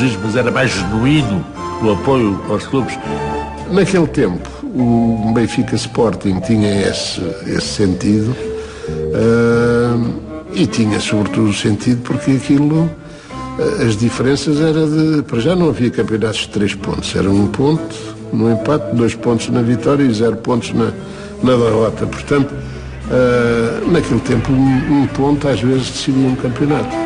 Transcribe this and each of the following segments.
saudosismo, mas era mais genuíno o apoio aos clubes. Naquele tempo, o Benfica Sporting tinha esse sentido, e tinha sobretudo o sentido porque aquilo, as diferenças era de... Para já não havia campeonatos de 3 pontos, era 1 ponto no empate, 2 pontos na vitória e 0 pontos na derrota. Portanto, naquele tempo, 1 ponto às vezes decidia um campeonato.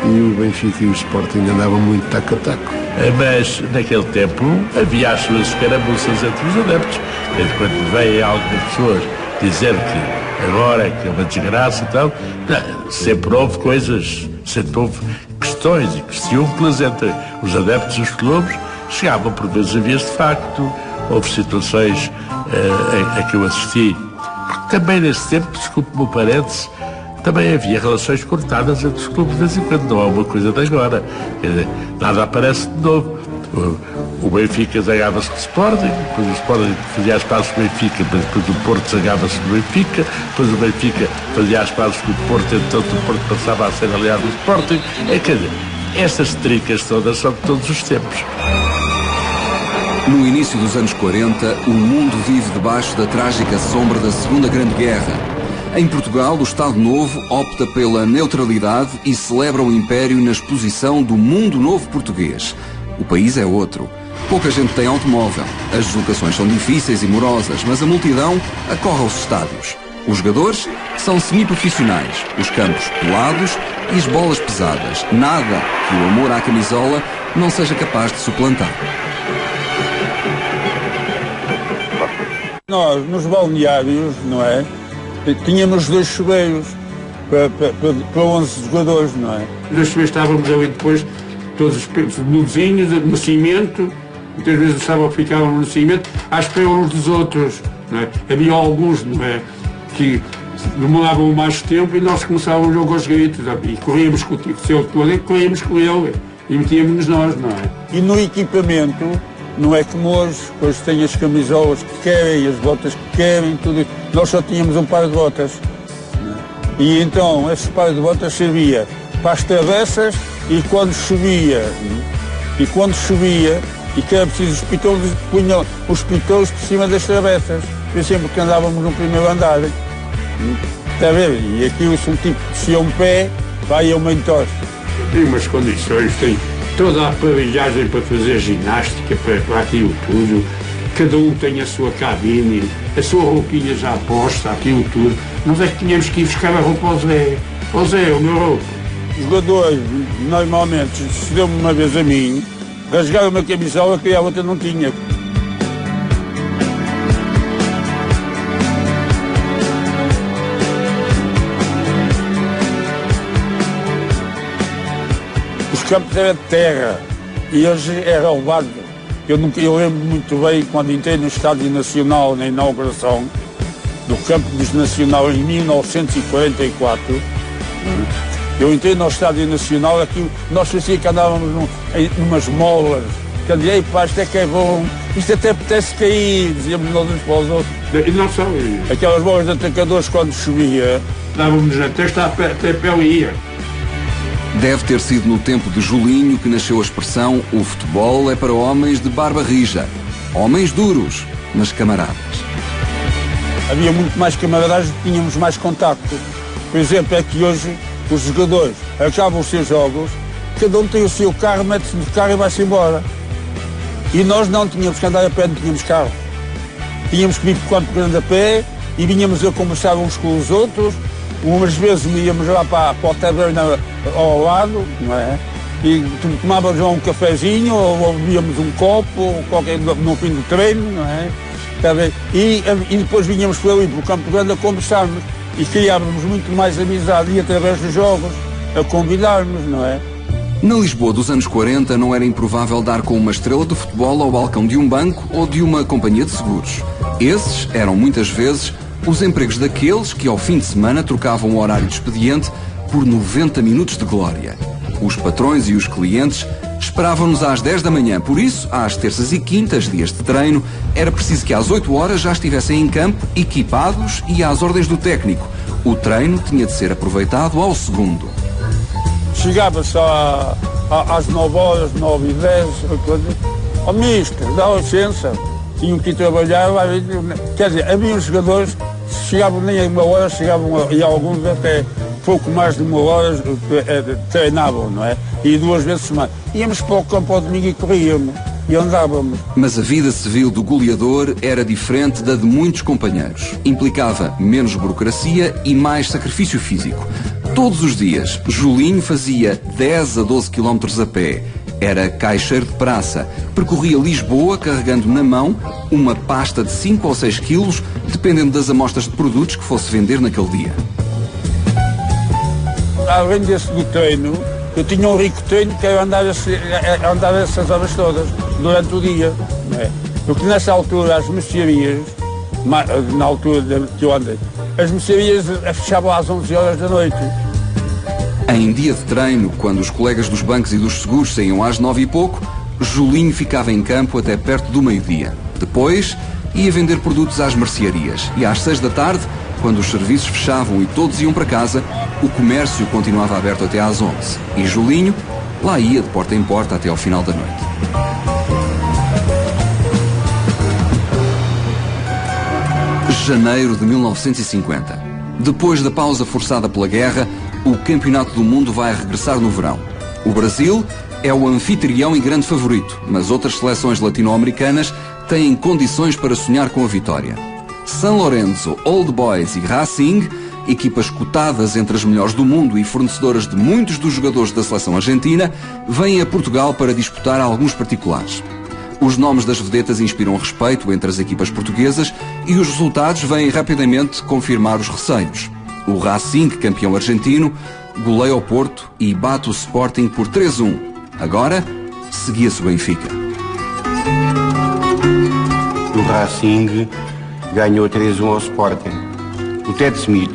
E o Benfica e o Sporting andavam muito taco a taco. Mas naquele tempo havia as suas escaramuças entre os adeptos. Quando veem algumas pessoas dizer que agora é que é uma desgraça e tal, não, sempre houve coisas, sempre houve questões e questiúnculas entre os adeptos e os clubes. Chegavam por vezes a vias de facto, houve situações a que eu assisti. Também nesse tempo, desculpe-me o parênteses, também havia relações cortadas entre os clubes de vez em quando, não há uma coisa de agora. Quer dizer, nada aparece de novo. O Benfica zangava-se com o Sporting, depois o Sporting fazia as pazes com o Benfica, depois o Porto zangava-se com o Benfica, depois o Benfica fazia as pazes com o Porto, então o Porto passava a ser aliado do Sporting. Quer dizer, estas tricas todas são de todos os tempos. No início dos anos 40, o mundo vive debaixo da trágica sombra da Segunda Grande Guerra. Em Portugal, o Estado Novo opta pela neutralidade e celebra o Império na exposição do Mundo Novo Português. O país é outro. Pouca gente tem automóvel. As deslocações são difíceis e morosas, mas a multidão acorre aos estádios. Os jogadores são semiprofissionais, os campos pelados e as bolas pesadas. Nada que o amor à camisola não seja capaz de suplantar. Nós, nos balneários, não é? Tínhamos 2 chuveiros para 11 jogadores, não é? Os chuveiros estávamos ali depois, todos os nudozinhos, no cimento, muitas vezes o sábado ficávamos no cimento, à espera uns dos outros, não é? Havia alguns, não é? Que demoravam mais tempo e nós começávamos o jogo aos gritos, e corríamos com o seu toalete, corríamos com ele e metíamos-nos nós, não é? E no equipamento, não é como hoje, pois tem as camisolas que querem, as botas que querem, tudo. Nós só tínhamos um par de botas. E então, esse par de botas servia para as travessas e quando chovia, e que era preciso os pitões, punham os pitões por cima das travessas. Por exemplo, que andávamos no primeiro andar. Está a ver? E aquilo, se um tipo descia um pé, vai a uma entorse. Tem umas condições, tem toda a aparelhagem para fazer ginástica, para aquilo tudo. Cada um tem a sua cabine, a sua roupinha já posta, aquilo tudo. Nós é que tínhamos que ir buscar a roupa ao Zé. Ó Zé, o meu roupa. Os jogadores, normalmente, se deu-me uma vez a mim, rasgaram uma camisola que a outra não tinha. Os campos eram de terra e hoje era levado. Eu lembro muito bem quando entrei no Estádio Nacional na inauguração do campo dos Nacional em 1944. Eu entrei no Estádio Nacional, aqui nós parecia que andávamos numas molas. Que andei, pá, isto é que é bom, isto até apetece cair, dizíamos nós uns para os outros. E não só aquelas bolas de atacadores quando chovia. Dávamos na testa até a pele ia. Deve ter sido no tempo de Julinho que nasceu a expressão "o futebol é para homens de barba rija". Homens duros, mas camaradas. Havia muito mais camaradagem, tínhamos mais contacto. Por exemplo, é que hoje os jogadores acabam os seus jogos, cada um tem o seu carro, mete-se no carro e vai-se embora. E nós não tínhamos que andar a pé, não tínhamos carro. Tínhamos que vir por Campo Grande a pé e vinhamos a conversar uns com os outros. Umas vezes íamos lá para o taberna ao lado, não é? E tomávamos lá um cafezinho ou bebíamos um copo ou qualquer no fim do treino, não é? E depois vinhamos por ali, para o Campo Grande, a conversarmos e criávamos muito mais amizade e através dos jogos a convidarmos, não é? Na Lisboa dos anos 40 não era improvável dar com uma estrela de futebol ao balcão de um banco ou de uma companhia de seguros. Esses eram muitas vezes os empregos daqueles que ao fim de semana trocavam o horário de expediente por 90 minutos de glória. Os patrões e os clientes esperavam-nos às 10 da manhã, por isso, às terças e quintas, dias de treino, era preciso que às 8 horas já estivessem em campo, equipados e às ordens do técnico. O treino tinha de ser aproveitado ao segundo. Chegava-se às 9 horas, 9h10, ao misto, dá licença, tinham que ir trabalhar, quer dizer, havia uns jogadores que chegavam nem a 1 hora, chegavam e alguns até pouco mais de 1 hora treinavam, não é? E 2 vezes por semana. Íamos para o campo ao domingo e corríamos. E andávamos. Mas a vida civil do goleador era diferente da de muitos companheiros. Implicava menos burocracia e mais sacrifício físico. Todos os dias, Julinho fazia 10 a 12 quilómetros a pé. Era caixeiro de praça. Percorria Lisboa carregando na mão uma pasta de 5 ou 6 quilos, dependendo das amostras de produtos que fosse vender naquele dia. Além do treino, eu tinha um rico treino que eu andava essas horas todas, durante o dia. Não é? Porque nessa altura as mercearias, na altura que eu andei, as mercearias fechavam às 11 horas da noite. Em dia de treino, quando os colegas dos bancos e dos seguros saíam às 9 e pouco, Julinho ficava em campo até perto do meio-dia. Depois, ia vender produtos às mercearias. E às 6 da tarde, quando os serviços fechavam e todos iam para casa, o comércio continuava aberto até às 11. E Julinho lá ia de porta em porta até ao final da noite. Janeiro de 1950. Depois da pausa forçada pela guerra, o Campeonato do Mundo vai regressar no verão. O Brasil é o anfitrião e grande favorito, mas outras seleções latino-americanas têm condições para sonhar com a vitória. São Lourenço, Old Boys e Racing, equipas cotadas entre as melhores do mundo e fornecedoras de muitos dos jogadores da seleção argentina, vêm a Portugal para disputar alguns particulares. Os nomes das vedetas inspiram respeito entre as equipas portuguesas e os resultados vêm rapidamente confirmar os receios. O Racing, campeão argentino, goleia o Porto e bate o Sporting por 3-1. Agora, seguia-se o Benfica. O Racing ganhou 3-1 ao Sporting. O Ted Smith,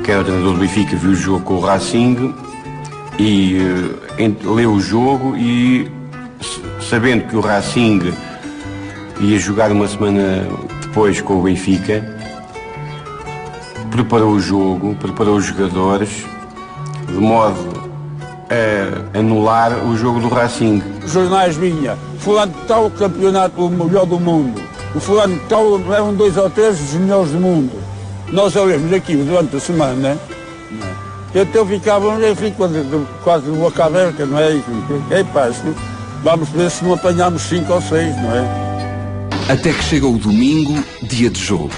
que era o treinador do Benfica, viu o jogo com o Racing e leu o jogo e, sabendo que o Racing ia jogar uma semana depois com o Benfica, preparou o jogo, preparou os jogadores de modo a anular o jogo do Racing. Os jornais vinham, fulano tal o campeonato o melhor do mundo, o fulano tal eram 2 ou 3 dos melhores do mundo. Nós olhamos aqui durante a semana, então ficávamos quase de boca aberta, não é? Epá, vamos ver se não apanhamos 5 ou 6, não é? Até que chega o domingo, dia de jogo.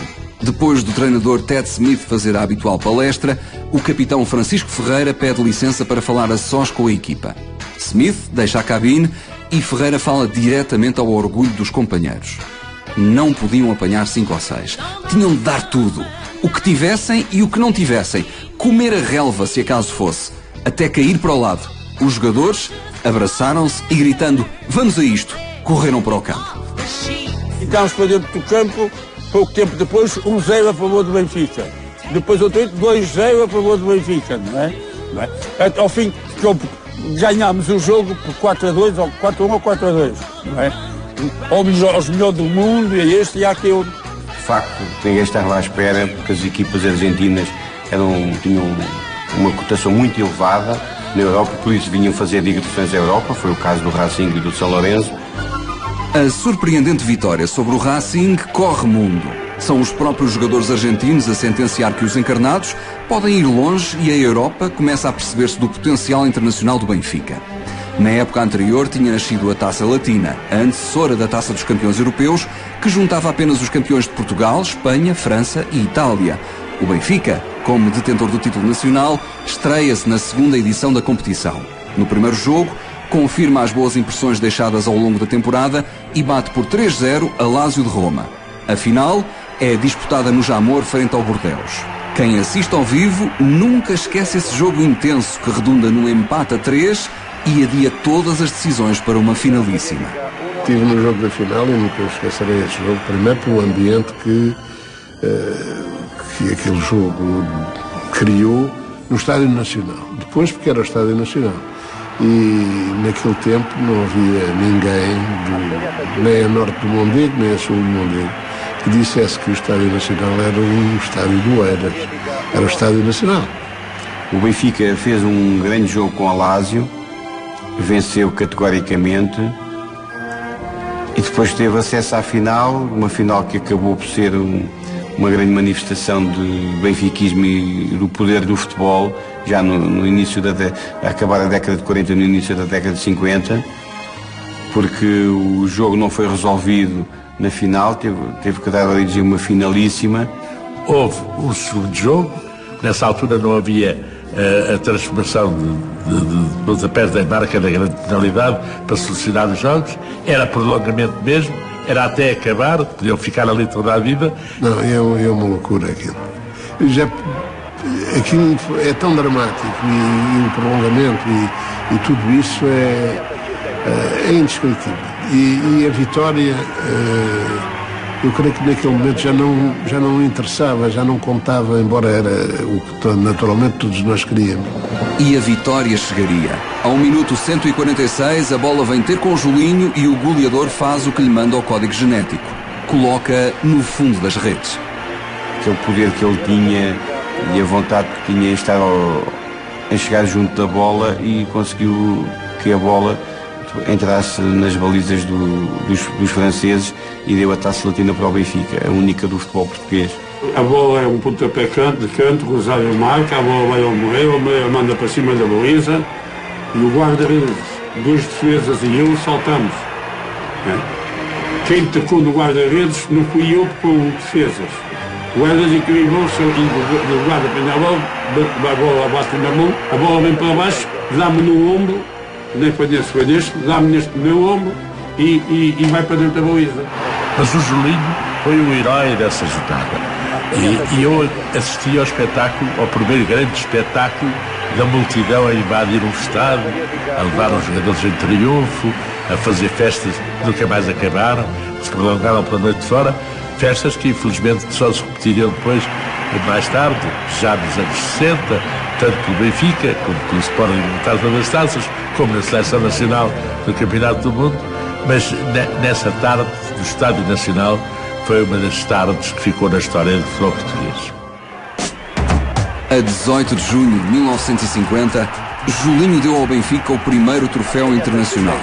Depois do treinador Ted Smith fazer a habitual palestra, o capitão Francisco Ferreira pede licença para falar a sós com a equipa. Smith deixa a cabine e Ferreira fala diretamente ao orgulho dos companheiros. Não podiam apanhar 5 ou 6. Tinham de dar tudo. O que tivessem e o que não tivessem. Comer a relva, se acaso fosse. Até cair para o lado. Os jogadores abraçaram-se e, gritando, vamos a isto, correram para o campo. Ficámos para dentro do campo. Pouco tempo depois, 1-0 a favor do Benfica. Depois outro 2-0 a favor do Benfica, não é? Ao fim, ganhámos o jogo por 4-2, ou 4-1 ou 4-2, não é? Aos melhores do mundo, e este e aquele. De facto, ninguém estava lá à espera, porque as equipas argentinas tinham uma cotação muito elevada na Europa, por isso vinham fazer digressões à Europa, foi o caso do Racing e do São Lourenço. A surpreendente vitória sobre o Racing corre mundo. São os próprios jogadores argentinos a sentenciar que os encarnados podem ir longe e a Europa começa a perceber-se do potencial internacional do Benfica. Na época anterior tinha nascido a Taça Latina, a antecessora da Taça dos Campeões Europeus, que juntava apenas os campeões de Portugal, Espanha, França e Itália. O Benfica, como detentor do título nacional, estreia-se na segunda edição da competição. No primeiro jogo, confirma as boas impressões deixadas ao longo da temporada e bate por 3-0 a Lazio de Roma. A final é disputada no Jamor frente ao Bordeaux. Quem assiste ao vivo nunca esquece esse jogo intenso que redunda num empate a 3 e adia todas as decisões para uma finalíssima. Estive no jogo da final e nunca esquecerei esse jogo, primeiro pelo ambiente que aquele jogo criou no Estádio Nacional. Depois porque era o Estádio Nacional. E naquele tempo não havia ninguém, nem a norte do Mondego, nem a sul do Mondego, que dissesse que o Estádio Nacional era um estádio do Eiras. Era o Estádio Nacional. O Benfica fez um grande jogo com a Lazio venceu categoricamente e depois teve acesso à final, uma final que acabou por ser uma grande manifestação de benfiquismo e do poder do futebol, já no início a acabar a década de 40, no início da década de 50, porque o jogo não foi resolvido na final, teve que dar origem a uma finalíssima. Houve um segundo jogo, nessa altura não havia a transformação de pontapés da marca da grande penalidade para solucionar os jogos, era prolongamento mesmo, era até acabar, podiam ficar ali toda a vida. Não, é uma loucura aquilo. Aquilo é tão dramático e o prolongamento e tudo isso é indescritível. E a vitória, eu creio que naquele momento já não interessava, já não contava, embora era o que naturalmente todos nós queríamos. E a vitória chegaria. Ao minuto 146, a bola vem ter com o Julinho e o goleador faz o que lhe manda o código genético. Coloca no fundo das redes. Aquele poder que ele tinha e a vontade que tinha em chegar junto da bola, e conseguiu que a bola entrasse nas balizas dos franceses e deu a Taça Latina para o Benfica, a única do futebol português. A bola é um pontapé de canto, Rosário marca, a bola vai ao Moreira, o Moreira manda para cima da baliza e o guarda-redes, dois defesas e eu saltamos. Quem tocou no guarda-redes não fui eu, foi o defesas. O guarda-redes equilibrou-se e o guarda põe a bola bate na mão, a bola vem para baixo, dá-me no ombro, nem foi neste, dá-me neste meu ombro e vai para dentro da baliza. Mas o Julinho foi o herói dessa jogada. E eu assisti ao espetáculo, ao primeiro grande espetáculo da multidão a invadir um estádio, a levar os jogadores em triunfo, a fazer festas que nunca mais acabaram, que se prolongaram pela noite fora, festas que infelizmente só se repetiriam depois, mais tarde, já nos anos 60, tanto pelo Benfica, como pelo Sporting Militar das Taças, como na Seleção Nacional do Campeonato do Mundo, mas nessa tarde do Estádio Nacional foi uma das tardes que ficou na história do futebol português. A 18 de junho de 1950, Julinho deu ao Benfica o primeiro troféu internacional.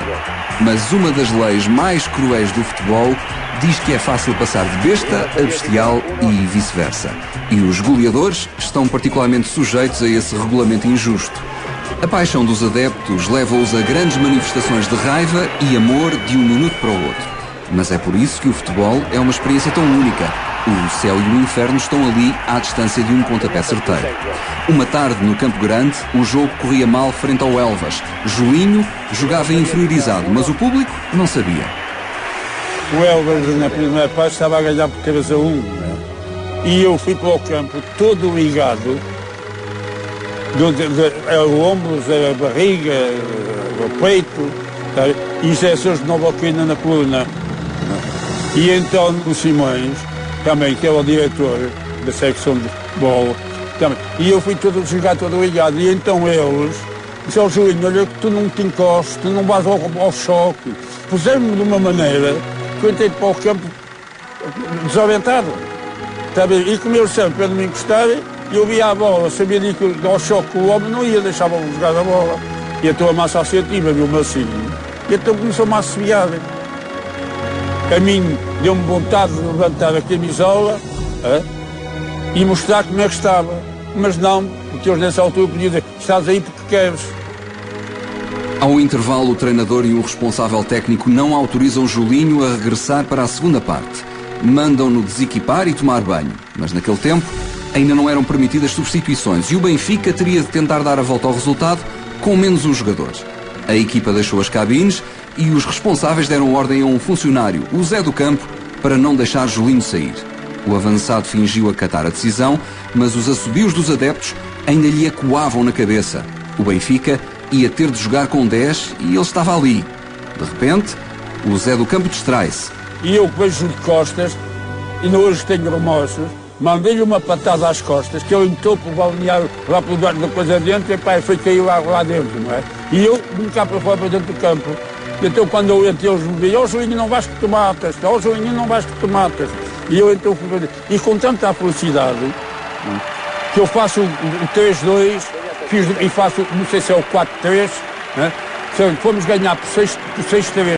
Mas uma das leis mais cruéis do futebol diz que é fácil passar de besta a bestial e vice-versa. E os goleadores estão particularmente sujeitos a esse regulamento injusto. A paixão dos adeptos leva-os a grandes manifestações de raiva e amor de um minuto para o outro. Mas é por isso que o futebol é uma experiência tão única. O céu e o inferno estão ali à distância de um pontapé certeiro. Uma tarde no Campo Grande, o jogo corria mal frente ao Elvas. Julinho jogava inferiorizado, mas o público não sabia. O Elvas, na primeira parte, estava a ganhar por 3-1. E eu fui para o campo todo ligado, o ombros, a barriga, o peito, e injeções de novoquina na coluna. E então o Simões, também, que é o diretor da secção de futebol, também, e eu fui jogar todo ligado. E então eles disseram ao Julinho: olha que tu não te encostes, tu não vais ao choque. Puseram-me de uma maneira que eu entrei para o campo desorientado. E como eles sempre para não me encostarem, eu via a bola, sabia que ao choque o homem não ia deixar jogar a bola. E então a massa assertiva viu-me assim. E então começou-me a assobiar. A mim deu-me vontade de levantar a camisola e mostrar como é que estava. Mas não, porque eles nessa altura podiam dizer: estás aí porque queres. Ao intervalo, o treinador e o responsável técnico não autorizam Julinho a regressar para a segunda parte. Mandam-no desequipar e tomar banho. Mas naquele tempo ainda não eram permitidas substituições e o Benfica teria de tentar dar a volta ao resultado com menos um jogador. A equipa deixou as cabines e os responsáveis deram ordem a um funcionário, o Zé do Campo, para não deixar Julinho sair. O avançado fingiu acatar a decisão, mas os assobios dos adeptos ainda lhe ecoavam na cabeça. O Benfica ia ter de jogar com 10 e ele estava ali. De repente, o Zé do Campo distrai-se. E eu vejo de costas, e hoje tenho remorsos, mandei-lhe uma patada às costas, que ele entrou para o balneário lá pelo lugar da coisa dentro, e pá, foi cair lá dentro, não é? E eu vim cá para fora, para dentro do campo. Então quando eu entrei, eles me diziam: ó Julinho, não vais que te matas, ó Julinho, não vais que te matas. E eu então fui para dentro. E com tanta felicidade, que eu faço o 3-2, e faço, não sei se é o 4-3, né? Portanto, fomos ganhar por sexta vez